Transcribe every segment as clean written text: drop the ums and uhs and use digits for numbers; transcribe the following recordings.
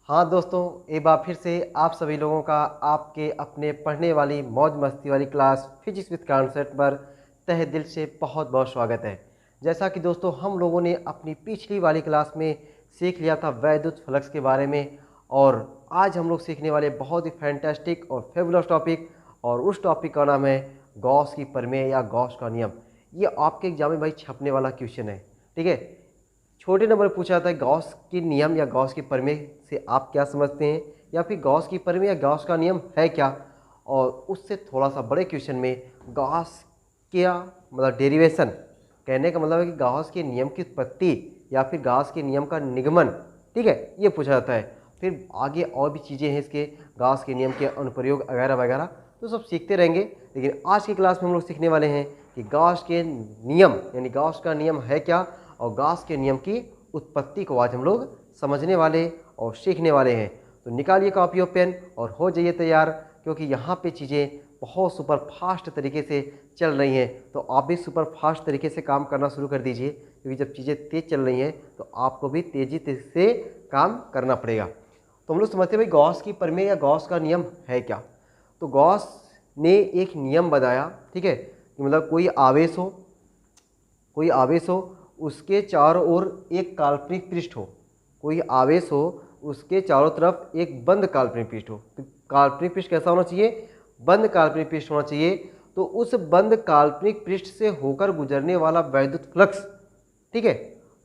हाँ दोस्तों, एक बार फिर से आप सभी लोगों का आपके अपने पढ़ने वाली मौज मस्ती वाली क्लास फिजिक्स विद कॉन्सेप्ट पर तहे दिल से बहुत बहुत स्वागत है। जैसा कि दोस्तों हम लोगों ने अपनी पिछली वाली क्लास में सीख लिया था वैद्युत फ्लक्स के बारे में, और आज हम लोग सीखने वाले बहुत ही फैंटास्टिक और फेबुलस टॉपिक, और उस टॉपिक का नाम है गॉस की प्रमेय या गॉस का नियम। ये आपके एग्जाम में भाई छपने वाला क्वेश्चन है, ठीक है। छोटे नंबर में पूछा था गॉस की नियम या गॉस की प्रमेय से आप क्या समझते हैं, या फिर गॉस की प्रमेय या गॉस का नियम है क्या। और उससे थोड़ा सा बड़े क्वेश्चन में गॉस क्या मतलब डेरिवेशन, कहने का मतलब है कि गॉस के नियम की उत्पत्ति या फिर गॉस के नियम का निगमन, ठीक है, ये पूछा जाता है। फिर आगे और भी चीज़ें हैं इसके, गॉस के नियम के अनुप्रयोग वगैरह वगैरह, तो सब सीखते रहेंगे। लेकिन आज की क्लास में हम लोग सीखने वाले हैं कि गॉस के नियम यानी गॉस का नियम है क्या, और गॉस के नियम की उत्पत्ति को आज हम लोग समझने वाले और सीखने वाले हैं। तो निकालिए कॉपी और पेन और हो जाइए तैयार, क्योंकि यहाँ पे चीज़ें बहुत सुपर फास्ट तरीके से चल रही हैं। तो आप भी सुपर फास्ट तरीके से काम करना शुरू कर दीजिए, क्योंकि जब चीज़ें तेज़ चल रही हैं तो आपको भी तेज़ी से काम करना पड़ेगा। तो हम लोग समझते हैं भाई गॉस की प्रमेय या गॉस का नियम है क्या। तो गॉस ने एक नियम बताया, ठीक है, कि मतलब कोई आवेश हो उसके चारों ओर एक काल्पनिक पृष्ठ हो, कोई आवेश हो उसके चारों तरफ एक बंद काल्पनिक पृष्ठ हो। तो काल्पनिक पृष्ठ कैसा होना चाहिए? बंद काल्पनिक पृष्ठ होना चाहिए। तो उस बंद काल्पनिक पृष्ठ से होकर गुजरने वाला वैद्युत फ्लक्स, ठीक है,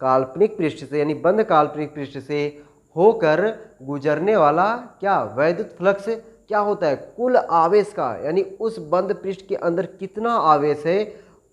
काल्पनिक पृष्ठ से यानी बंद काल्पनिक पृष्ठ से होकर गुजरने वाला क्या वैद्युत फ्लक्स क्या होता है? कुल आवेश का, यानी उस बंद पृष्ठ के अंदर कितना आवेश है,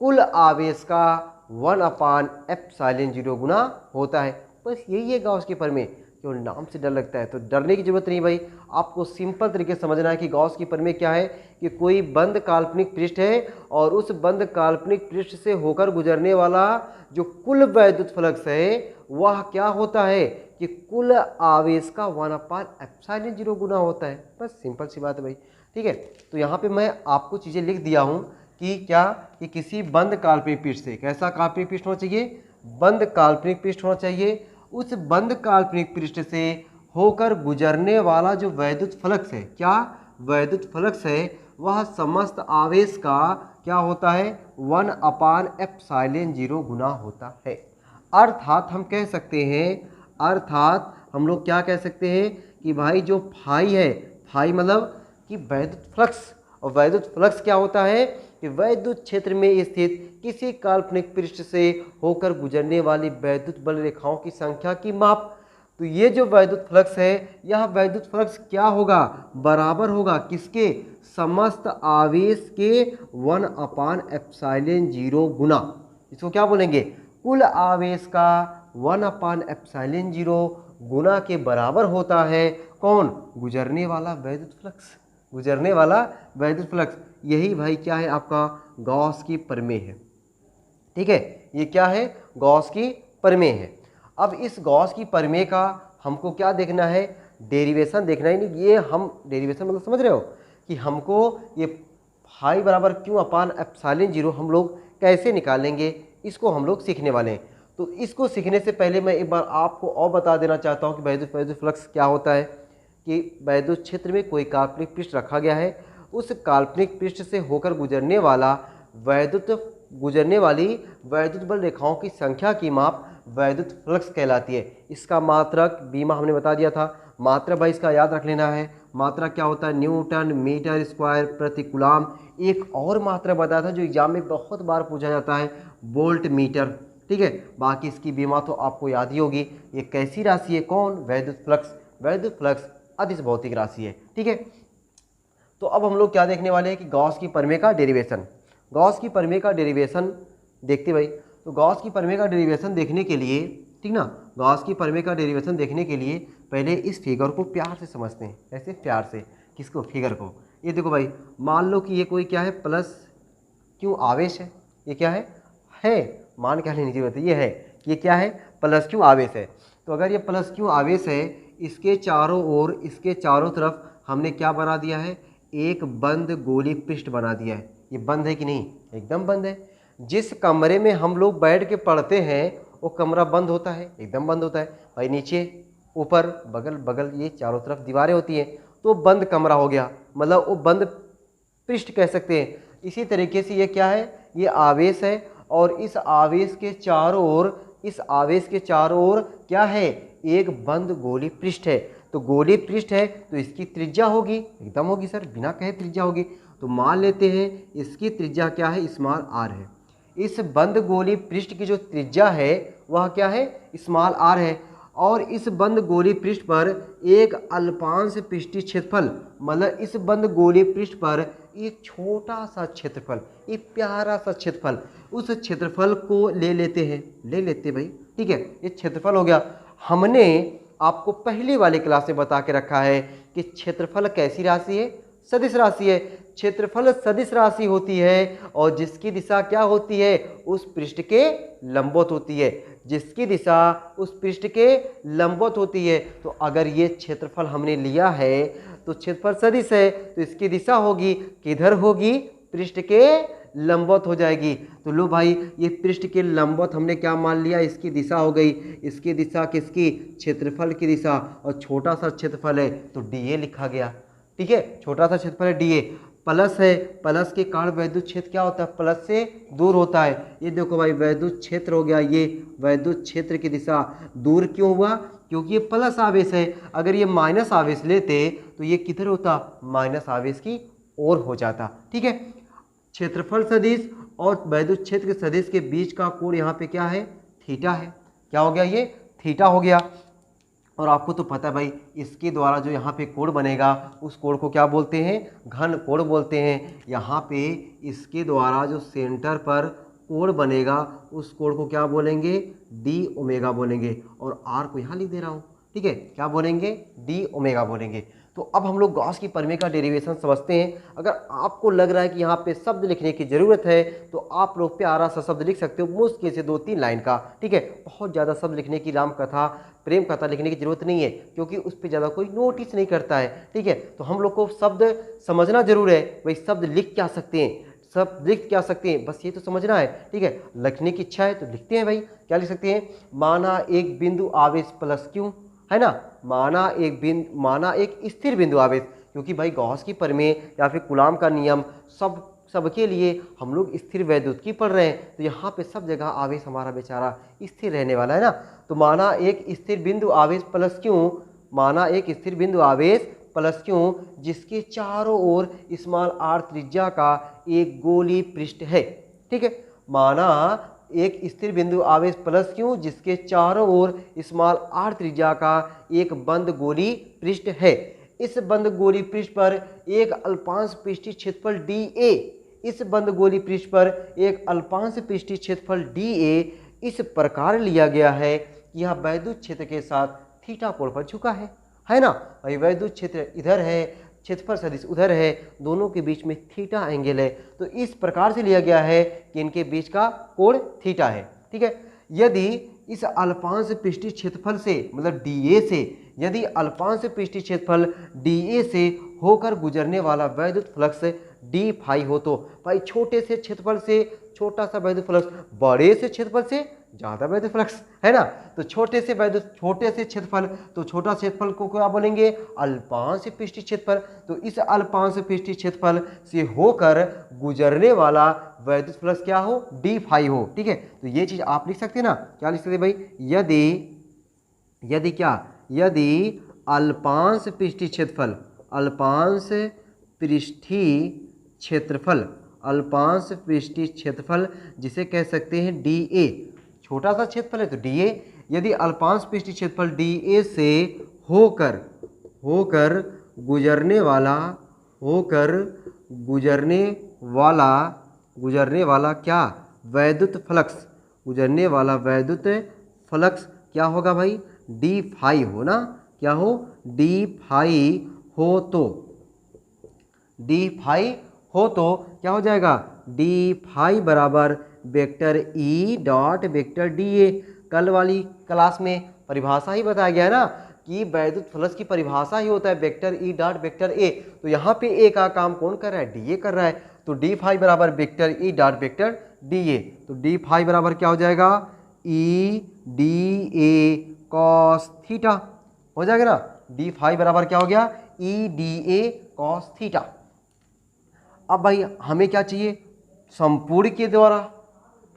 कुल आवेश का 1/ε0 गुना होता है। बस यही है गॉस की प्रमेय। केवल नाम से डर लगता है तो डरने की जरूरत नहीं भाई, आपको सिंपल तरीके से समझना है कि गॉस की प्रमेय क्या है, कि कोई बंद काल्पनिक पृष्ठ है और उस बंद काल्पनिक पृष्ठ से होकर गुजरने वाला जो कुल वैद्युत फ्लक्स है वह क्या होता है कि कुल आवेश का 1/ε0 गुना होता है। बस सिंपल सी बात है भाई, ठीक है। तो यहाँ पे मैं आपको चीज़ें लिख दिया हूँ कि क्या, कि किसी बंद काल्पनिक पृष्ठ से, कैसा काल्पनिक पृष्ठ होना चाहिए? बंद काल्पनिक पृष्ठ होना चाहिए। उस बंद काल्पनिक पृष्ठ से होकर गुजरने वाला जो वैद्युत फ्लक्स है, क्या वैद्युत फ्लक्स है, वह समस्त आवेश का क्या होता है? 1/ε0 गुना होता है। अर्थात हम कह सकते हैं, अर्थात हम लोग क्या कह सकते हैं कि भाई जो फाई है, फाई मतलब कि वैद्युत फ्लक्स, और वैद्युत फ्लक्स क्या होता है कि वैद्युत क्षेत्र में स्थित किसी काल्पनिक पृष्ठ से होकर गुजरने वाली वैद्युत बल रेखाओं की संख्या की माप। तो ये जो वैद्युत फ्लक्स है, यह वैद्युत फ्लक्स क्या होगा? बराबर होगा किसके? समस्त आवेश के 1/ε0 गुना, इसको क्या बोलेंगे? कुल आवेश का 1/ε0 गुना के बराबर होता है कौन? गुजरने वाला वैद्युत फ्लक्स, गुजरने वाला वैद्युत फ्लक्स। यही भाई क्या है? आपका गॉस की प्रमेय है, ठीक है। ये क्या है? गॉस की प्रमेय है। अब इस गॉस की प्रमेय का हमको क्या देखना है? डेरिवेशन देखना है। नहीं, ये हम डेरिवेशन मतलब समझ रहे हो कि हमको ये फाई बराबर क्यों अपान ε0 हम लोग कैसे निकालेंगे, इसको हम लोग सीखने वाले हैं। तो इसको सीखने से पहले मैं एक बार आपको और बता देना चाहता हूँ कि वैद्युत फ्लक्स क्या होता है। कि वैद्युत क्षेत्र में कोई काल्पनिक पृष्ठ रखा गया है, उस काल्पनिक पृष्ठ से होकर गुजरने वाली वैद्युत बल रेखाओं की संख्या की माप वैद्युत फ्लक्स कहलाती है। इसका मात्रक बीमा हमने बता दिया था, मात्रा भाई इसका याद रख लेना है। मात्रा क्या होता है? न्यूटन मीटर स्क्वायर प्रति कूलम। एक और मात्रा बताया था जो एग्जाम में बहुत बार पूछा जाता है, वोल्ट मीटर, ठीक है। बाकी इसकी बीमा तो आपको याद ही होगी। ये कैसी राशि है? कौन? वैद्युत फ्लक्स। वैद्युत फ्लक्स अदिश भौतिक राशि है, ठीक है। तो अब हम लोग क्या देखने वाले हैं कि गॉस की प्रमेय का डेरिवेशन। गॉस की प्रमेय का डेरिवेशन देखते भाई। तो गॉस की प्रमेय का डेरिवेशन देखने के लिए, ठीक ना, गॉस की प्रमेय का डेरिवेशन देखने के लिए पहले इस फिगर को प्यार से समझते हैं। ऐसे प्यार से, किसको? फिगर को। ये देखो भाई, मान लो कि ये कोई क्या है? प्लस क्यों आवेश है। ये क्या है मान क्या लेने की जरूरत है, ये है कि ये क्या है? प्लस क्यों आवेश है। तो अगर ये प्लस क्यों आवेश है, इसके चारों ओर, इसके चारों तरफ हमने क्या बना दिया है? एक बंद गोली पृष्ठ बना दिया है। ये बंद है कि नहीं? एकदम बंद है। जिस कमरे में हम लोग बैठ के पढ़ते हैं वो कमरा बंद होता है, एकदम बंद होता है भाई। नीचे ऊपर बगल बगल ये चारों तरफ दीवारें होती हैं, तो बंद कमरा हो गया, मतलब वो बंद पृष्ठ कह सकते हैं। इसी तरीके से ये क्या है, ये आवेश है और इस आवेश के चारों ओर, इस आवेश के चारों ओर क्या है, एक बंद गोली पृष्ठ है। तो गोली पृष्ठ है तो इसकी त्रिज्या होगी, एकदम होगी सर, बिना कहे त्रिज्या होगी। तो मान लेते हैं इसकी त्रिज्या क्या है, स्मॉल आर है। इस बंद गोली पृष्ठ की जो त्रिज्या है वह क्या है, स्मॉल आर है। और इस बंद गोली पृष्ठ पर एक अल्पांश पृष्ठीय क्षेत्रफल, मतलब इस बंद गोली पृष्ठ पर एक छोटा सा क्षेत्रफल, एक प्यारा सा क्षेत्रफल, उस क्षेत्रफल को ले लेते हैं, ले लेते भाई, ठीक है। ये क्षेत्रफल हो गया। हमने आपको पहली वाली क्लास में बता के रखा है कि क्षेत्रफल कैसी राशि है, सदिश राशि है। क्षेत्रफल सदिश राशि होती है और जिसकी दिशा क्या होती है, उस पृष्ठ के लंबवत होती है, जिसकी दिशा उस पृष्ठ के लंबवत होती है। तो अगर ये क्षेत्रफल हमने लिया है तो क्षेत्रफल सदिश है, तो इसकी दिशा होगी किधर होगी, पृष्ठ के लंबवत हो जाएगी। तो लो भाई, ये पृष्ठ के लंबवत हमने क्या मान लिया, इसकी दिशा हो गई। इसकी दिशा किसकी, क्षेत्रफल की दिशा, और छोटा सा क्षेत्रफल है तो डीए लिखा गया, ठीक है। छोटा सा क्षेत्रफल है डीए, प्लस है, प्लस के कारण वैद्युत क्षेत्र क्या होता है, प्लस से दूर होता है। ये देखो भाई वैद्युत क्षेत्र हो गया, ये वैद्युत क्षेत्र की दिशा दूर क्यों हुआ, क्योंकि ये प्लस आवेश है। अगर ये माइनस आवेश लेते तो ये किधर होता, माइनस आवेश की ओर हो जाता, ठीक है। क्षेत्रफल सदिश और वैद्युत क्षेत्र के सदिश के बीच का कोण यहाँ पे क्या है, थीटा है। क्या हो गया, ये थीटा हो गया। और आपको तो पता है भाई, इसके द्वारा जो यहाँ पे कोण बनेगा उस कोण को क्या बोलते हैं, घन कोण बोलते हैं। यहाँ पे इसके द्वारा जो सेंटर पर कोण बनेगा उस कोण को क्या बोलेंगे, डी ओमेगा बोलेंगे। और आर को यहाँ लिख दे रहा हूँ, ठीक है, क्या बोलेंगे, डी ओमेगा बोलेंगे। तो अब हम लोग गॉस की प्रमेय का डेरिवेशन समझते हैं। अगर आपको लग रहा है कि यहाँ पे शब्द लिखने की ज़रूरत है तो आप लोग प्यारा सा शब्द लिख सकते हो, मुश्किल से 2-3 लाइन का, ठीक है। बहुत ज़्यादा शब्द लिखने की, राम कथा प्रेम कथा लिखने की जरूरत नहीं है, क्योंकि उस पर ज़्यादा कोई नोटिस नहीं करता है, ठीक है। तो हम लोग को शब्द समझना जरूर है, भाई शब्द लिख क्या सकते हैं, सब लिख क्या सकते हैं, बस ये तो समझना है, ठीक है। लिखने की इच्छा है तो लिखते हैं भाई, क्या लिख सकते हैं, माना एक बिंदु आवेश प्लस क्यू, है ना, माना एक स्थिर बिंदु आवेश, क्योंकि भाई गॉस की प्रमेय या फिर कूलॉम का नियम सबके लिए हम लोग स्थिर वैद्युत की पढ़ रहे हैं, तो यहाँ पे सब जगह आवेश हमारा बेचारा स्थिर रहने वाला है ना। तो माना एक स्थिर बिंदु आवेश प्लस क्यू, माना एक स्थिर बिंदु आवेश प्लस क्यू जिसके चारों ओर स्मॉल आर त्रिज्या का एक गोली पृष्ठ है, ठीक है। माना एक स्थिर बिंदु आवेश प्लस क्यू जिसके चारों ओर स्मॉल आर त्रिज्या का एक बंद गोली पृष्ठ है। इस बंद गोली पृष्ठ पर एक अल्पांश पृष्ठीय क्षेत्रफल डी ए, इस बंद गोली पृष्ठ पर एक अल्पांश पृष्ठीय क्षेत्रफल डी ए इस प्रकार लिया गया है कि यह वैद्युत क्षेत्र के साथ थीटा कोण पर झुका है ना। भाई वैद्युत क्षेत्र इधर है, क्षेत्रफल सदिश उधर है, दोनों के बीच में थीटा एंगल है, तो इस प्रकार से लिया गया है कि इनके बीच का कोण थीटा है, ठीक है। यदि इस अल्पांश पृष्ठीय क्षेत्रफल से, मतलब डीए से, यदि अल्पांश पृष्ठीय क्षेत्रफल डीए से होकर गुजरने वाला वैद्युत फ्लक्स डी फाई हो, तो भाई छोटे से क्षेत्रफल से छोटा सा वैद्युत फ्लक्स, बड़े से क्षेत्रफल से ज़्यादा वैद्युत फ्लक्स, है ना। तो छोटे से क्षेत्रफल, तो छोटा क्षेत्रफल को क्या बोलेंगे, अल्पांश पृष्ठीय क्षेत्रफल। तो इस अल्पांश पृष्ठीय क्षेत्रफल से होकर गुजरने वाला वैद्युत फ्लक्स क्या हो, डी फाई हो, ठीक है। तो ये चीज़ आप लिख सकते हैं ना, क्या लिख सकते हैं भाई, यदि अल्पांश पृष्ठीय क्षेत्रफल, अल्पांश पृष्ठीय क्षेत्रफल जिसे कह सकते हैं डी ए, छोटा सा क्षेत्रफल है तो डी ए, यदि अल्पांश पृष्ठीय क्षेत्रफल डी ए से होकर गुजरने वाला क्या, वैद्युत फ्लक्स, गुजरने वाला वैद्युत फ्लक्स क्या होगा भाई, डी फाई हो ना, क्या हो, डी फाई हो, तो क्या हो जाएगा, डी फाई बराबर vector E dot vector D A. कल वाली क्लास में परिभाषा ही बताया गया है ना कि वैद्युत फ्लक्स की परिभाषा ही होता है vector E dot vector A. तो यहाँ पे ए का काम कौन कर रहा है, डी ए कर रहा है, तो डी फाई बराबर vector E dot vector D A. तो डी फाई बराबर क्या हो जाएगा, E D a cos theta, हो जाएगा ना। डी फाई बराबर क्या हो गया, E D a cos theta. अब भाई हमें क्या चाहिए, संपूर्ण के द्वारा,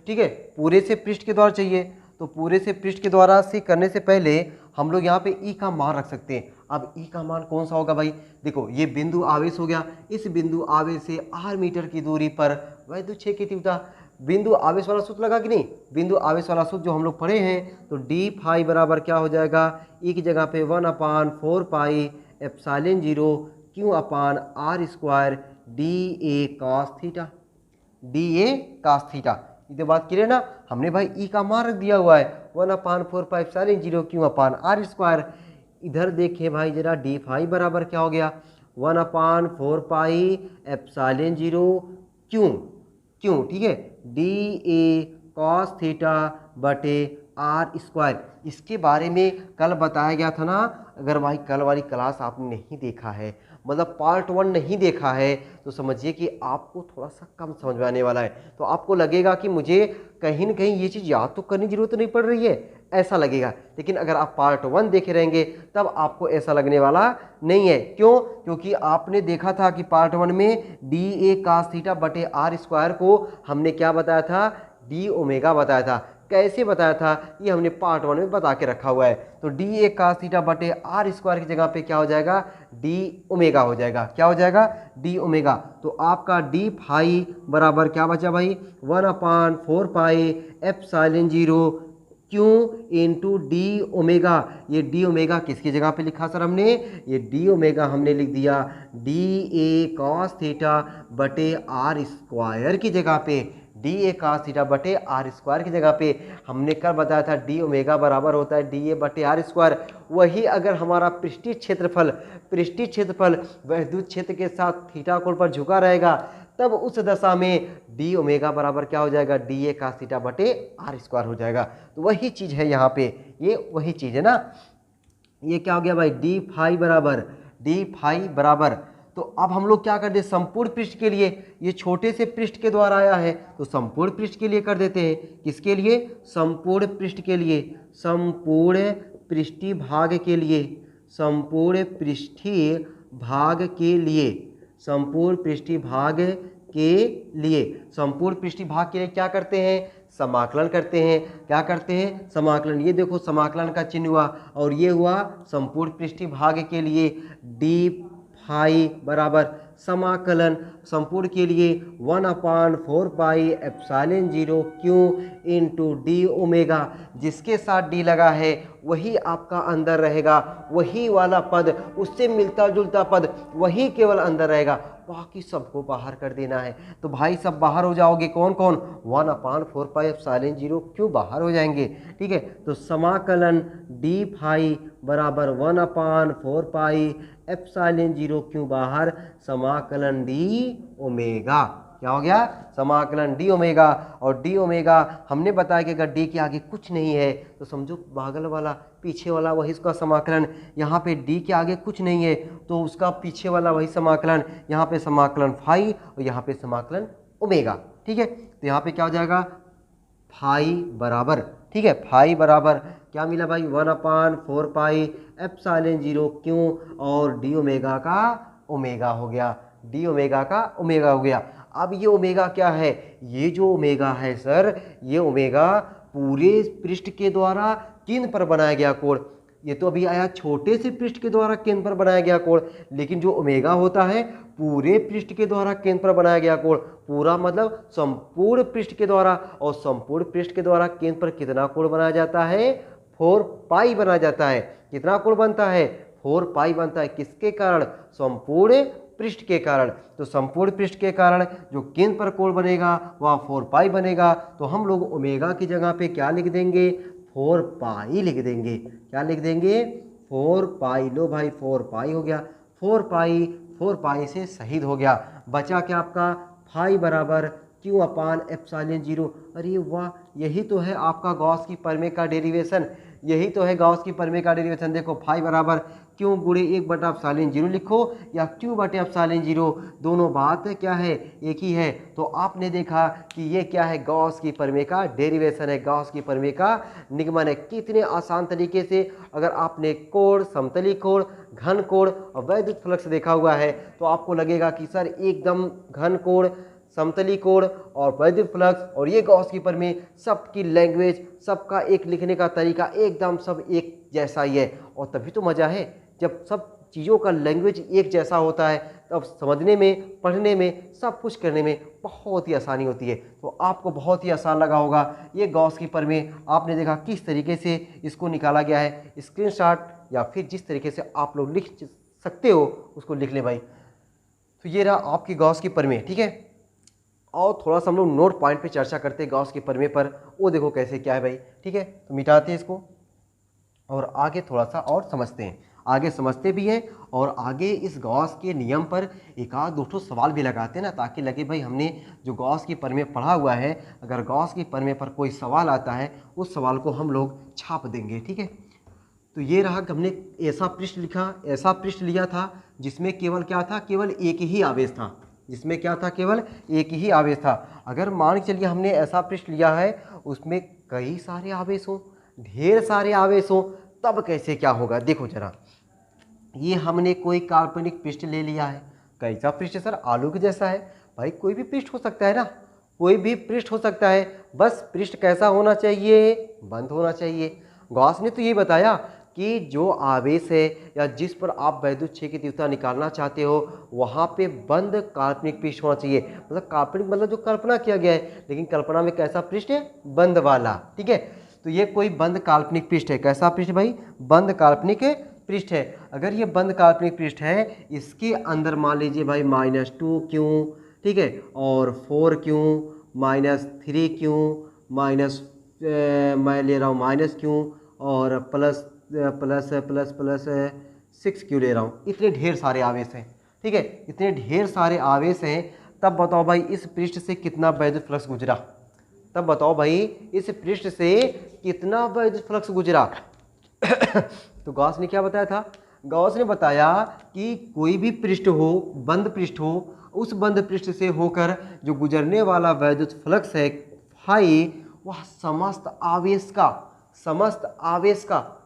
ठीक है, पूरे से पृष्ठ के द्वारा चाहिए। तो पूरे से पृष्ठ के द्वारा से करने से पहले हम लोग यहाँ पे ई का मान रख सकते हैं। अब ई का मान कौन सा होगा भाई, देखो ये बिंदु आवेश हो गया, इस बिंदु आवेश से r मीटर की दूरी पर वैद्युत क्षेत्र की तीव्रता। बिंदु आवेश वाला सूत्र लगा कि नहीं, बिंदु आवेश वाला सूत्र जो हम लोग पढ़े हैं, तो डी फाई बराबर क्या हो जाएगा, ई की जगह पे 1/4 pi epsilon 0 q upon r square d a cos theta, d a cos theta. ये बात क्लियर ना, हमने भाई ई का मान रख दिया हुआ है 1/4 pi epsilon 0 q upon r square. इधर देखें भाई जरा, डी फाई बराबर क्या हो गया, 1/4 पाई एप्सिलॉन 0 क्यू क्यू, ठीक है, डी ए कॉस थीटा बटे आर स्क्वायर। इसके बारे में कल बताया गया था ना। अगर भाई कल वाली क्लास आपने नहीं देखा है, मतलब पार्ट 1 नहीं देखा है, तो समझिए कि आपको थोड़ा सा कम समझ में आने वाला है। तो आपको लगेगा कि मुझे कहीं न कहीं ये चीज़ याद तो करने की जरूरत नहीं पड़ रही है, ऐसा लगेगा। लेकिन अगर आप पार्ट 1 देखे रहेंगे तब आपको ऐसा लगने वाला नहीं है। क्यों, क्योंकि आपने देखा था कि पार्ट 1 में डी ए कॉस थीटा बटे आर स्क्वायर को हमने क्या बताया था, डी ओमेगा बताया था। कैसे बताया था, ये हमने पार्ट 1 में बता के रखा हुआ है। तो डी ए कॉस थीटा बटे आर स्क्वायर की जगह पे क्या हो जाएगा, डी ओमेगा हो जाएगा। क्या हो जाएगा, डी ओमेगा। तो आपका डी फाई बराबर क्या बचा भाई, 1/4 pi epsilon 0 Q into D omega. ये डी ओमेगा किसकी जगह पे लिखा सर हमने, ये डी ओमेगा हमने लिख दिया डी ए कॉस थीटा बटे आर स्क्वायर की जगह पे, डी ए कॉस थीटा बटे आर स्क्वायर की जगह पे। हमने कल बताया था डी ओमेगा बराबर होता है डी ए बटे आर स्क्वायर। वही अगर हमारा पृष्ठीय क्षेत्रफल वैद्युत क्षेत्र के साथ थीटा कोण पर झुका रहेगा, तब उस दशा में डी ओमेगा बराबर क्या हो जाएगा, डी ए कॉस थीटा बटे आर स्क्वायर हो जाएगा। तो वही चीज़ है यहाँ पे, ये वही चीज़ है ना। ये क्या हो गया भाई, डी फाई बराबर। तो अब हम लोग क्या कर दे, संपूर्ण पृष्ठ के लिए, ये छोटे से पृष्ठ के द्वारा आया है तो संपूर्ण पृष्ठ के लिए कर देते हैं। किसके लिए, संपूर्ण पृष्ठ के लिए, संपूर्ण पृष्ठीय भाग के लिए, संपूर्ण पृष्ठीय भाग के लिए, संपूर्ण पृष्ठीय भाग के लिए, संपूर्ण पृष्ठीय भाग के लिए क्या करते हैं, समाकलन करते हैं। क्या करते हैं, समाकलन। ये देखो समाकलन का चिन्ह हुआ, और ये हुआ संपूर्ण पृष्ठीय भाग के लिए डी फाई बराबर समाकलन संपूर्ण के लिए 1/4 pi epsilon 0 Q into D omega. जिसके साथ डी लगा है वही आपका अंदर रहेगा, वही वाला पद, उससे मिलता जुलता पद वही केवल अंदर रहेगा, बाकी सबको बाहर कर देना है। तो भाई सब बाहर हो जाओगे, कौन कौन, 1/4 पाई एप्सिलॉन 0 क्यू बाहर हो जाएंगे, ठीक है। तो समाकलन डी फाई बराबर 1/4 पाई एप्सिलॉन 0 क्यू बाहर, समाकलन डी ओमेगा। क्या हो गया, समाकलन डी ओमेगा। और डी ओमेगा हमने बताया कि अगर डी के आगे कुछ नहीं है तो समझो बगल वाला पीछे वाला वही उसका समाकलन। यहाँ पे डी के आगे कुछ नहीं है तो उसका पीछे वाला वही समाकलन। यहाँ पे समाकलन फाई और यहाँ पे समाकलन ओमेगा, ठीक है। तो यहाँ पे क्या हो जाएगा, फाई बराबर, ठीक है, फाई बराबर क्या मिला भाई, 1/4 पाई एप्सिलॉन 0 क्यू और डी ओमेगा का ओमेगा हो गया, डी ओमेगा का ओमेगा हो गया। अब ये ओमेगा क्या है, ये जो ओमेगा है सर, ये ओमेगा पूरे पृष्ठ के द्वारा केंद्र पर बनाया गया कोण। ये तो अभी आया छोटे से पृष्ठ के द्वारा केंद्र पर बनाया गया कोण, लेकिन जो ओमेगा होता है पूरे पृष्ठ के द्वारा केंद्र पर बनाया गया कोण। पूरा मतलब संपूर्ण पृष्ठ के द्वारा, और संपूर्ण पृष्ठ के द्वारा केंद्र पर कितना कोण बनाया जाता है, 4 पाई बना जाता है। कितना कोण बनता है, 4 पाई बनता है। किसके कारण, संपूर्ण पृष्ठ के कारण। तो संपूर्ण पृष्ठ के कारण जो केंद्र पर कोण बनेगा वह 4 पाई बनेगा। तो हम लोग ओमेगा की जगह पे क्या लिख देंगे, 4 पाई लिख देंगे। क्या लिख देंगे, 4 पाई। लो भाई 4 पाई हो गया, 4 पाई से शहीद हो गया। बचा क्या आपका, फाई बराबर क्यू अपान एप्सिलॉन 0। अरे वाह, यही तो है आपका गॉस की प्रमेय का डेरिवेशन। यही तो है गॉस की प्रमेय का डेरिवेशन। देखो फाई बराबर क्यू गुणे 1/ε0 लिखो या Q/ε0, दोनों बात क्या है, एक ही है। तो आपने देखा कि ये क्या है, गॉस की प्रमेय का डेरिवेशन है, गॉस की प्रमेय का निगमन है। कितने आसान तरीके से, अगर आपने कोण, समतली कोण, घन कोण और वैद्युत फ्लक्स देखा हुआ है तो आपको लगेगा कि सर एकदम घन कोण, समतली कोण और वैद्युत फ्लक्स और ये गॉस की प्रमेय, सबकी लैंग्वेज, सबका एक लिखने का तरीका एकदम सब एक जैसा ही है। और तभी तो मज़ा है, जब सब चीज़ों का लैंग्वेज एक जैसा होता है तब समझने में, पढ़ने में, सब कुछ करने में बहुत ही आसानी होती है। तो आपको बहुत ही आसान लगा होगा ये गॉस की प्रमेय। आपने देखा किस तरीके से इसको निकाला गया है, स्क्रीनशॉट या फिर जिस तरीके से आप लोग लिख सकते हो उसको लिख लें भाई। तो ये रहा आपकी गॉस की प्रमेय, ठीक है। और थोड़ा सा हम लोग नोट पॉइंट पे चर्चा करते हैं गॉस के प्रमेय पर, वो देखो कैसे क्या है भाई, ठीक है। तो मिटाते हैं इसको और आगे थोड़ा सा और समझते हैं, आगे समझते भी हैं और आगे इस गॉस के नियम पर एक आध दो सवाल भी लगाते हैं ना, ताकि लगे भाई हमने जो गॉस की प्रमेय पढ़ा हुआ है, अगर गॉस की प्रमेय पर कोई सवाल आता है उस सवाल को हम लोग छाप देंगे, ठीक है। तो ये रहा, हमने ऐसा पृष्ठ लिखा, ऐसा पृष्ठ लिया था जिसमें केवल क्या था, केवल एक ही आवेश था, जिसमें क्या था, केवल एक ही आवेश था। अगर मान के चलिए हमने ऐसा पृष्ठ लिया है उसमें कई सारे आवेश हों, ढेर सारे आवेश हों, तब कैसे क्या होगा। देखो जरा, ये हमने कोई काल्पनिक पृष्ठ ले लिया है। कैसा पृष्ठ सर, आलू के जैसा है। भाई कोई भी पृष्ठ हो सकता है ना, कोई भी पृष्ठ हो सकता है, बस पृष्ठ कैसा होना चाहिए, बंद होना चाहिए। गॉस ने तो ये बताया कि जो आवेश है या जिस पर आप वैद्युत क्षेत्र की तीव्रता निकालना चाहते हो वहाँ पे बंद काल्पनिक पृष्ठ होना चाहिए। मतलब काल्पनिक मतलब जो कल्पना किया गया है, लेकिन कल्पना में कैसा पृष्ठ है, बंद वाला, ठीक है। तो ये कोई बंद काल्पनिक पृष्ठ है। कैसा पृष्ठ भाई, बंद काल्पनिक पृष्ठ है। अगर ये बंद काल्पनिक पृष्ठ है, इसके अंदर मान लीजिए भाई -2Q, ठीक है, और 4Q, -3Q, माइनस मैं ले रहा हूँ -Q और प्लस 6Q ले रहा हूँ। इतने ढेर सारे आवेश हैं, ठीक है, इतने ढेर सारे आवेश हैं। तब बताओ भाई इस पृष्ठ से कितना वैद्युत फ्लक्स गुजरा, तब बताओ भाई इस पृष्ठ से कितना वैद्युत फ्लक्स गुजरा। तो गॉस ने क्या बताया था, गॉस ने बताया कि कोई भी पृष्ठ हो, बंद पृष्ठ हो, उस बंद पृष्ठ से होकर जो गुजरने वाला वैद्युत फ्लक्स है फाई, वह समस्त आवेश का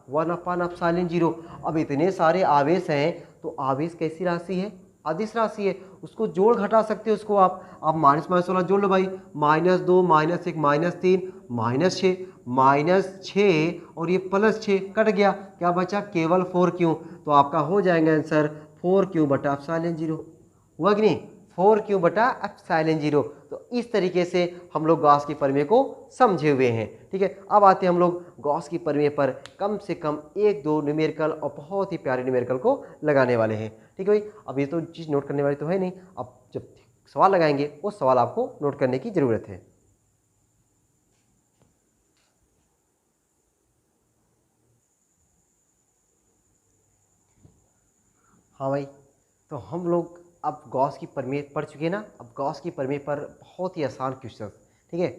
1/ε0। अब इतने सारे आवेश हैं तो आवेश कैसी राशि है, अदिश राशि है, उसको जोड़ घटा सकते हो उसको आप माइनस वाला जोड़ लो भाई, -2, -1, -3, -6 और ये +6 कट गया, क्या बचा, केवल 4Q। तो आपका हो जाएगा आंसर 4Q/ε0, हुआ कि नहीं, 4Q/ε0। तो इस तरीके से हम लोग गॉस की प्रमेय को समझे हुए हैं, ठीक है। अब आते हैं हम लोग गॉस की प्रमेय पर कम से कम 1-2 न्यूमेरिकल और बहुत ही प्यारे न्यूमेरिकल को लगाने वाले हैं, ठीक है भाई। अब ये तो चीज़ नोट करने वाली तो है नहीं, अब जब सवाल लगाएंगे वो सवाल आपको नोट करने की ज़रूरत है। हाँ भाई, तो हम लोग अब गॉस की प्रमेय पढ़ चुके हैं ना। अब गॉस की प्रमेय पर बहुत ही आसान क्वेश्चन, ठीक है,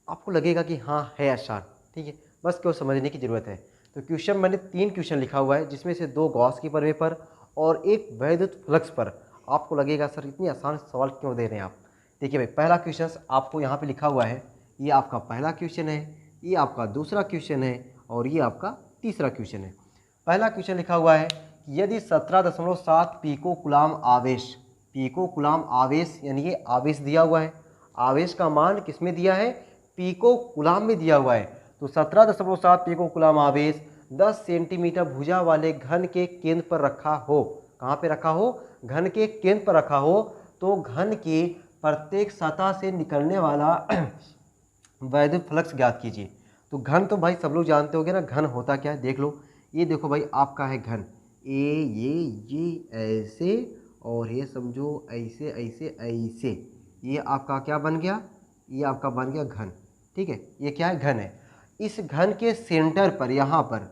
आपको लगेगा कि हाँ है आसान, ठीक है, बस क्यों समझने की ज़रूरत है। तो क्वेश्चन मैंने 3 क्वेश्चन लिखा हुआ है, जिसमें से 2 गॉस की प्रमेय पर और 1 वैद्युत फ्लक्स पर। आपको लगेगा सर इतनी आसान सवाल क्यों दे रहे हैं आप। देखिए भाई, पहला क्वेश्चन आपको यहाँ पर लिखा हुआ है, ये आपका पहला क्वेश्चन है, ये आपका दूसरा क्वेश्चन है और ये आपका तीसरा क्वेश्चन है। पहला क्वेश्चन लिखा हुआ है, यदि 17.7 पिको कुलाम आवेश यानी कि आवेश दिया हुआ है, आवेश का मान किस में दिया है, पिको कुलाम में दिया हुआ है। तो 17.7 पिको कुलाम आवेश 10 सेंटीमीटर भुजा वाले घन के केंद्र पर रखा हो। कहाँ पे रखा हो, घन के केंद्र पर रखा हो। तो घन की प्रत्येक सतह से निकलने वाला वैद्युत फ्लक्स ज्ञात कीजिए। तो घन तो भाई सब लोग जानते होंगे ना, घन होता क्या है, देख लो। ये देखो भाई आपका है घन, ये ऐसे और ये समझो ऐसे ऐसे ऐसे, ये आपका क्या बन गया, ये आपका बन गया घन, ठीक है। ये क्या है, घन है। इस घन के सेंटर पर, यहाँ पर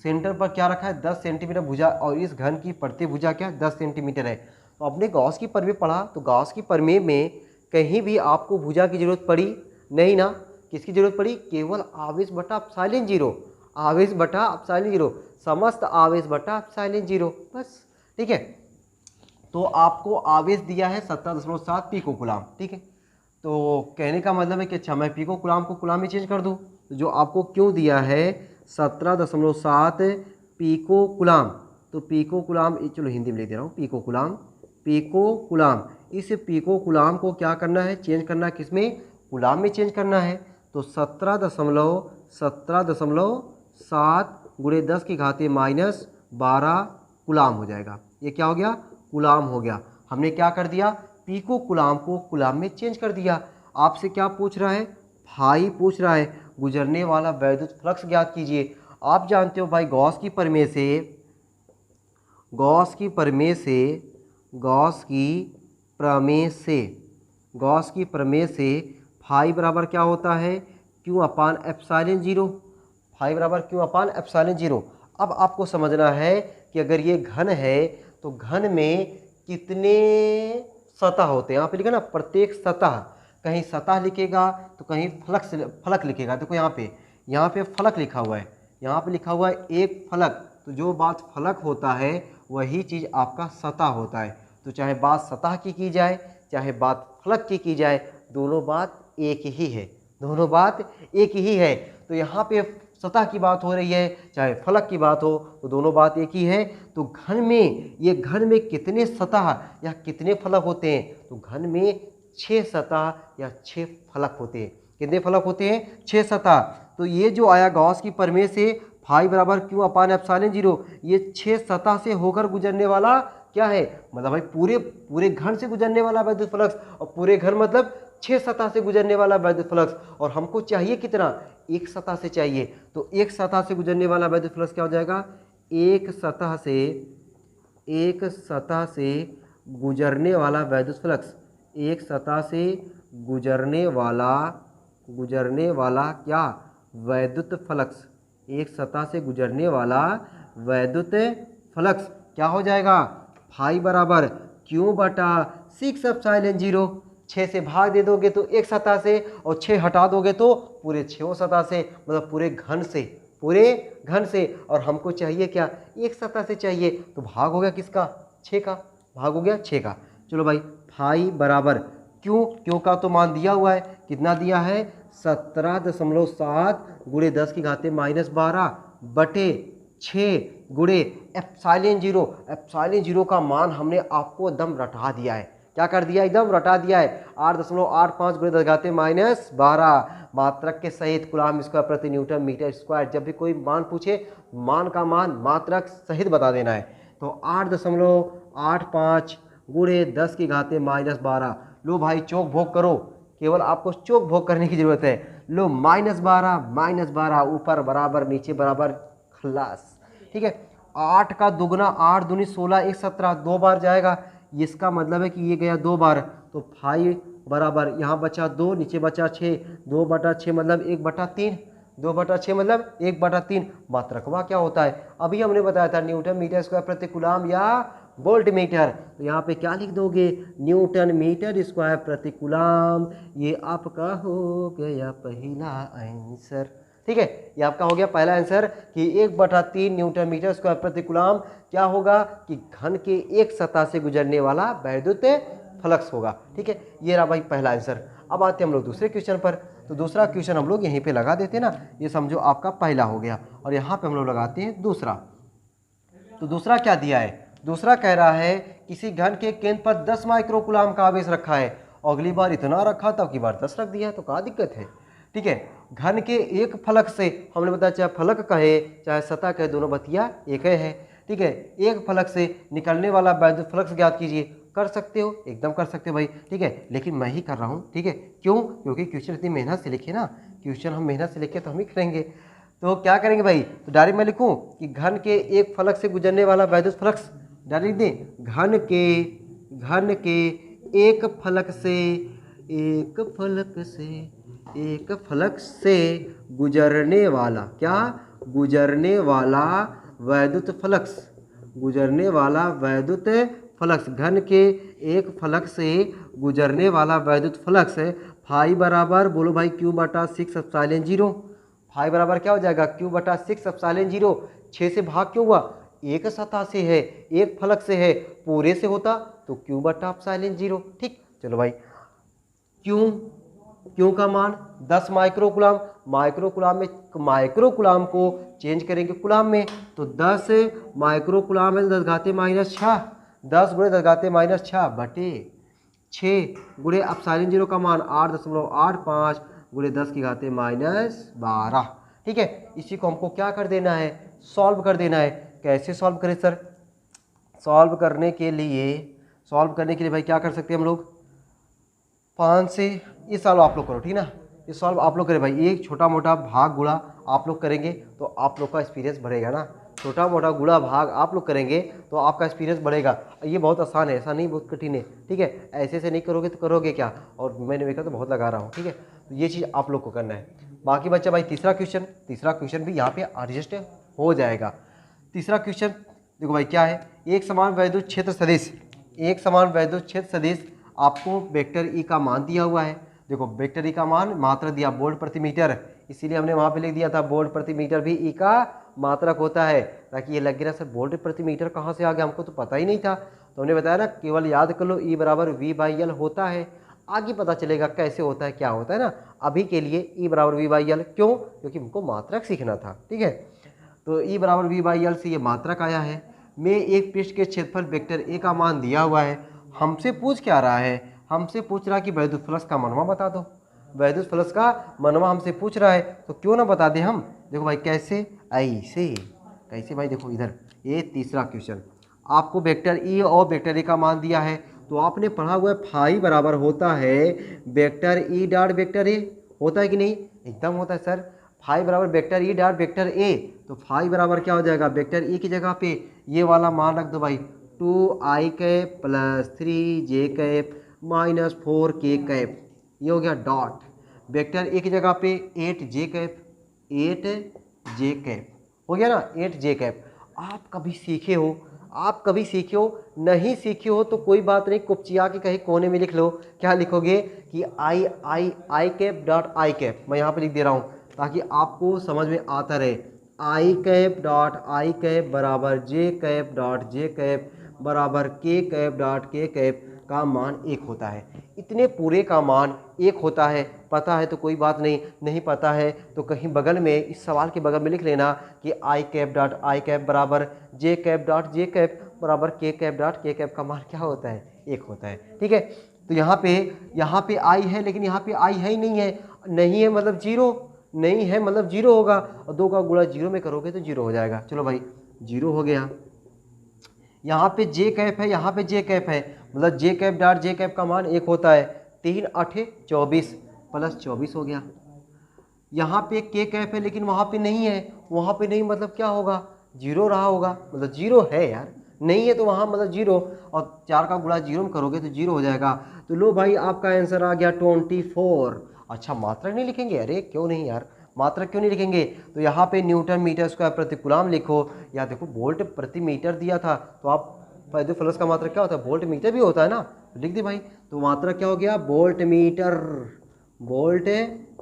सेंटर पर क्या रखा है, 10 सेंटीमीटर भुजा, और इस घन की प्रति भुजा क्या 10 सेंटीमीटर है। तो अपने गॉस की प्रमेय पढ़ा, तो गॉस की प्रमेय में कहीं भी आपको भुजा की जरूरत पड़ी नहीं ना, किसकी जरूरत पड़ी, केवल आवेश बटा एप्सिलॉन 0। आवेश बटा एप्सिलॉन जीरो, समस्त आवेश बटा एप्सिलॉन जीरो, बस। ठीक है, तो आपको आवेश दिया है 17.7 पिको कूलाम। ठीक है, तो कहने का मतलब है कि अच्छा मैं पिको कूलाम को कूलाम में चेंज कर दूं, तो जो आपको क्यों दिया है 17.7 पिको कूलाम, तो पिको कूलाम, चलो हिंदी में लिख दे रहा हूँ, पिको कूलाम, पिको कूलाम। इस पिको कूलाम को क्या करना है, चेंज करना है किसमें, कूलाम में चेंज करना है। तो 17.7 गुणे 10 की घाते -12 कूलाम हो जाएगा। ये क्या हो गया, कूलाम हो गया। हमने क्या कर दिया, पिको कूलाम को कूलाम में चेंज कर दिया। आपसे क्या पूछ रहा है, फाई पूछ रहा है, गुजरने वाला वैद्युत फ्लक्स ज्ञात कीजिए। आप जानते हो भाई गॉस की प्रमेय से फाई बराबर क्या होता है, क्यू अपान एप्सिलॉन जीरो। फाई बराबर क्यू अपान एप्सिलॉन जीरो। अब आपको समझना है कि अगर ये घन है तो घन में कितने सतह होते हैं। यहाँ पे लिखा ना प्रत्येक सतह, कहीं सतह लिखेगा तो कहीं फलक लिखेगा। देखो यहाँ पे फलक लिखा हुआ है, यहाँ पे लिखा हुआ है एक फलक। तो जो बात फलक होता है वही चीज़ आपका सतह होता है। तो चाहे बात सतह की जाए चाहे बात फलक की जाए, दोनों बात एक ही है, दोनों बात एक ही है। तो यहाँ पे सतह की बात हो रही है चाहे फलक की बात हो, तो दोनों बात एक ही है। तो घन में कितने सतह या कितने फलक होते हैं, तो घन में 6 सतह या 6 फलक होते हैं। कितने फलक होते हैं, 6 सतह। तो ये जो आया गॉस की प्रमेय से फाई बराबर क्यू अपान एप्सिलॉन जीरो, ये 6 सतह से होकर गुजरने वाला क्या है, मतलब भाई पूरे घन से गुजरने वाला वैद्युत फ्लक्स, और पूरे घन मतलब 6 सतह से गुजरने वाला वैद्युत फ्लक्स। और हमको चाहिए कितना, एक सतह से चाहिए। तो एक सतह से गुजरने वाला वैद्युत फ्लक्स क्या हो जाएगा, एक सतह से गुजरने वाला वैद्युत फ्लक्स, एक सतह से गुजरने वाला क्या, वैद्युत फ्लक्स, एक सतह से गुजरने वाला वैद्युत फ्लक्स क्या हो जाएगा, फाई बराबर क्यू बटा 6 एप्सिलॉन जीरो। 6 से भाग दे दोगे तो एक सतह से, और 6 हटा दोगे तो पूरे 6 सतह से, मतलब पूरे घन से। और हमको चाहिए क्या, एक सतह से चाहिए। तो भाग हो गया किसका, 6 का, भाग हो गया 6 का। चलो भाई, फाई बराबर क्यू का तो मान दिया हुआ है, कितना दिया है 17.7 गुणे 10 की घाते -12 बटे 6 गुणे एप्सिलॉन जीरो। एप्सिलॉन जीरो का मान हमने आपको एकदम रटा दिया है। क्या कर दिया, एकदम रटा दिया है। 8.85 गुणे 10 घाते -12 मात्रक के सहित कूलाम स्क्वायर प्रति न्यूटन मीटर स्क्वायर। जब भी कोई मान पूछे, मान का मान मात्रक सहित बता देना है। तो 8.85 गुणे 10 की घाते -12। लो भाई चौक भोग करो, केवल आपको चौक भोग करने की जरूरत है। लो -12 ऊपर बराबर नीचे बराबर, खलास। ठीक है, 8 का दुगना 8 दूनी 16 1 17, 2 बार जाएगा। इसका मतलब है कि ये गया 2 बार। तो फाई बराबर यहाँ बचा 2, नीचे बचा 6, 2/6 मतलब 1/3, 2/6 मतलब 1/3। मात्रकवा क्या होता है, अभी हमने बताया था न्यूटन मीटर स्क्वायर प्रति कूलाम या वोल्ट मीटर। तो यहाँ पे क्या लिख दोगे, न्यूटन मीटर स्क्वायर प्रति कूलाम। ये आपका हो गया पहला आंसर। ठीक है, ये आपका हो गया पहला आंसर कि 1/3 न्यूटन मीटर स्क्वायर प्रति कूलाम क्या होगा कि घन के एक सतह से गुजरने वाला वैद्युत फ्लक्स होगा। ठीक है, ये रहा भाई पहला आंसर। अब आते हैं हम लोग दूसरे क्वेश्चन पर। तो दूसरा क्वेश्चन हम लोग यहीं पे लगा देते हैं ना, ये समझो आपका पहला हो गया, और यहाँ पे हम लोग लगाते हैं दूसरा। तो दूसरा क्या दिया है, दूसरा कह रहा है किसी घन के केंद्र पर 10 माइक्रो कूलाम का आवेश रखा है। अगली बार इतना रखा था, अगली बार 10 रख दिया, तो क्या दिक्कत है। ठीक है, घन के एक फलक से, हमने बताया चाहे फलक कहे चाहे सतह कहे, दोनों बतिया एक है। ठीक है, एक फलक से निकलने वाला वैद्युत फ्लक्स ज्ञात कीजिए। कर सकते हो, एकदम कर सकते हो भाई। ठीक है, लेकिन मैं ही कर रहा हूँ। ठीक है, क्यों, क्योंकि क्वेश्चन इतनी मेहनत से लिखे ना, क्वेश्चन हम मेहनत से लिखे तो हम ही करेंगे। तो क्या करेंगे भाई, तो डायरेक्ट मैं लिखूँ कि घन के एक फलक से गुजरने वाला वैद्युत फ्लक्स, डायरेक्ट दें घन के एक फलक से गुजरने वाला क्या, गुजरने वाला वैद्युत फ्लक्स, घन के एक फलक से गुजरने वाला वैद्युत फ्लक्स। फाई बराबर बोलो भाई क्यू बटा 6 एप्सिलॉन जीरो। फाइव बराबर क्या हो जाएगा क्यू बटा 6 एप्सिलॉन 0। 6 से भाग क्यों हुआ, एक सतह से है, एक फलक से है, पूरे से होता तो क्यू बटा एप्सिलॉन 0। ठीक, चलो भाई क्यू का मान 10 माइक्रोकुलाम, माइक्रोकुलाम को चेंज करेंगे कुलाम में, तो 10 माइक्रोकुलाम है 10 घाते -6, 10 गुणे 10 घाते -6 बटे 6 गुणे एप्सिलॉन 0 का मान 8.85 गुणे 10 की घाते -12। ठीक है, इसी को हमको क्या कर देना है, सॉल्व कर देना है। कैसे सॉल्व करें सर, सॉल्व करने के लिए भाई क्या कर सकते हैं हम लोग, 5 से ये सॉल्व आप लोग करो, ठीक ना, ये सॉल्व आप लोग करें भाई, एक छोटा मोटा भाग गुणा आप लोग करेंगे तो आप लोग का एक्सपीरियंस बढ़ेगा ना, छोटा मोटा गुणा भाग आप लोग करेंगे तो आपका एक्सपीरियंस बढ़ेगा। ये बहुत आसान है, ऐसा नहीं बहुत कठिन है। ठीक है, ऐसे नहीं करोगे तो करोगे क्या, और मैंने देखा तो बहुत लगा रहा हूँ। ठीक है, तो ये चीज़ आप लोग को करना है। बाकी बच्चा भाई तीसरा क्वेश्चन भी यहाँ पे एडजस्ट हो जाएगा। तीसरा क्वेश्चन देखो भाई क्या है, एक समान वैद्युत क्षेत्र सदिश आपको वेक्टर ई का मान दिया हुआ है। देखो वेक्टर ई का मान मात्रा दिया वोल्ट प्रति मीटर, इसीलिए हमने वहाँ पे लिख दिया था वोल्ट प्रति मीटर भी ई का मात्रक होता है, ताकि ये लग गया सर वोल्ट प्रति मीटर कहाँ से आ गया, हमको तो पता ही नहीं था। तो हमने बताया ना, केवल याद कर लो ई बराबर V/L होता है, आगे पता चलेगा कैसे होता है क्या होता है ना। अभी के लिए ई बराबर V/L, क्यों, क्योंकि हमको मात्रक सीखना था। ठीक है, तो ई बराबर V/L से ये मात्रक आया है। में एक पृष्ठ के क्षेत्रफल वेक्टर ए का मान दिया हुआ है। हमसे पूछ क्या रहा है, हमसे पूछ रहा है कि वैद्युत फ्लक्स का मनवा बता दो। वैद्युत फ्लक्स का मनवा हमसे पूछ रहा है, तो क्यों ना बता दें हम। देखो भाई कैसे, कैसे भाई, देखो इधर ये तीसरा क्वेश्चन, आपको वेक्टर ई और वेक्टर ए का मान दिया है, तो आपने पढ़ा हुआ है फाई बराबर होता है vector E dot vector A, होता है कि नहीं, एकदम होता है सर। फाई बराबर vector E dot vector A, तो फाई बराबर क्या हो जाएगा, वेक्टर ई की जगह पे ये वाला मान रख दो भाई, 2i cap plus 3j cap -4k cap, ये हो गया डॉट, वेक्टर ए की जगह पे 8j कैप हो गया ना, 8j कैप। आप कभी सीखे हो, नहीं सीखे हो तो कोई बात नहीं, कुपचिया के कहीं कोने में लिख लो। क्या लिखोगे कि आई कैप डॉट आई कैप, मैं यहाँ पे लिख दे रहा हूँ ताकि आपको समझ में आता रहे। आई कैप डॉट आई कैप बराबर जे कैप डॉट जे कैप बराबर के कैप डॉट के कैप का मान 1 होता है। इतने पूरे का मान 1 होता है, पता है तो कोई बात नहीं, नहीं पता है तो कहीं बगल में, इस सवाल के बगल में लिख लेना कि आई कैप डॉट आई कैप बराबर जे कैप डॉट जे कैप बराबर के कैप डॉट के कैप का मान क्या होता है, 1 होता है। ठीक है, तो यहाँ पे आई है, लेकिन यहाँ पे आई है ही नहीं है मतलब जीरो, नहीं है मतलब जीरो होगा, और 2 का गुणा जीरो में करोगे तो जीरो हो जाएगा। चलो भाई जीरो हो गया। यहाँ पे जे कैप है, यहाँ पे जे कैप है, मतलब जे कैप डॉट जे कैप का मान 1 होता है। 3 8 24 प्लस 24 हो गया। यहाँ पे के कैप है लेकिन वहाँ पे नहीं है, वहाँ पे नहीं मतलब क्या होगा, जीरो रहा होगा, मतलब जीरो है यार, नहीं है तो वहाँ मतलब जीरो, और 4 का गुणा जीरो में करोगे तो जीरो हो जाएगा। तो लो भाई आपका आंसर आ गया 24। अच्छा मात्रक नहीं लिखेंगे, अरे क्यों नहीं यार, मात्रक क्यों नहीं लिखेंगे, तो यहाँ पे न्यूटन मीटर स्क्वायर प्रति कूलम लिखो, या देखो वोल्ट प्रति मीटर दिया था, तो आप वैद्युत फ्लक्स का मात्रक क्या होता है, वोल्ट मीटर भी होता है ना, तो लिख दे भाई। तो मात्रक क्या हो गया, वोल्ट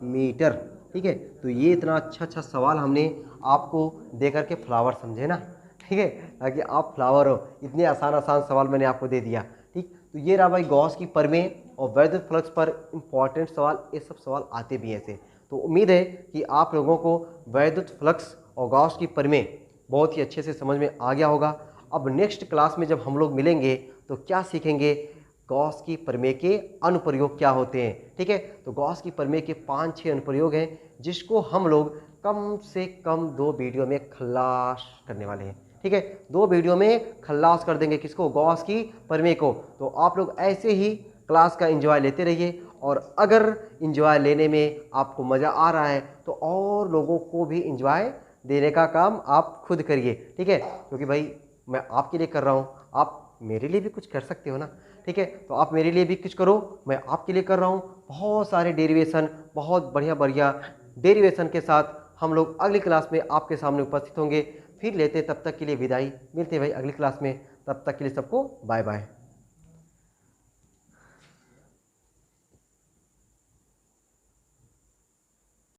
मीटर। ठीक है, तो ये इतना अच्छा सवाल हमने आपको दे करके फ्लावर समझे ना, ठीक है, ताकि आप फ्लावर हो, इतने आसान सवाल मैंने आपको दे दिया। ठीक, तो ये रहा भाई गॉस की प्रमेय और वैद्युत फ्लक्स पर इम्पॉर्टेंट सवाल, ये सब सवाल आते भी ऐसे। तो उम्मीद है कि आप लोगों को वैद्युत फ्लक्स और गॉस की प्रमेय बहुत ही अच्छे से समझ में आ गया होगा। अब नेक्स्ट क्लास में जब हम लोग मिलेंगे तो क्या सीखेंगे, गॉस की प्रमेय के अनुप्रयोग क्या होते हैं। ठीक है, तो गॉस की प्रमेय के 5-6 अनुप्रयोग हैं, जिसको हम लोग कम से कम 2 वीडियो में खल्लास करने वाले हैं। ठीक है, 2 वीडियो में खल्लास कर देंगे किसको, गॉस की प्रमेय को। तो आप लोग ऐसे ही क्लास का एंजॉय लेते रहिए, और अगर एंजॉय लेने में आपको मज़ा आ रहा है तो और लोगों को भी एंजॉय देने का काम आप खुद करिए। ठीक है, क्योंकि भाई मैं आपके लिए कर रहा हूँ, आप मेरे लिए भी कुछ कर सकते हो ना। ठीक है, तो आप मेरे लिए भी कुछ करो, मैं आपके लिए कर रहा हूँ। बहुत सारे डेरिवेशन, बहुत बढ़िया डेरिवेशन के साथ हम लोग अगली क्लास में आपके सामने उपस्थित होंगे। फिर लेते तब तक के लिए विदाई, मिलते हैं भाई अगली क्लास में, तब तक के लिए सबको बाय बाय।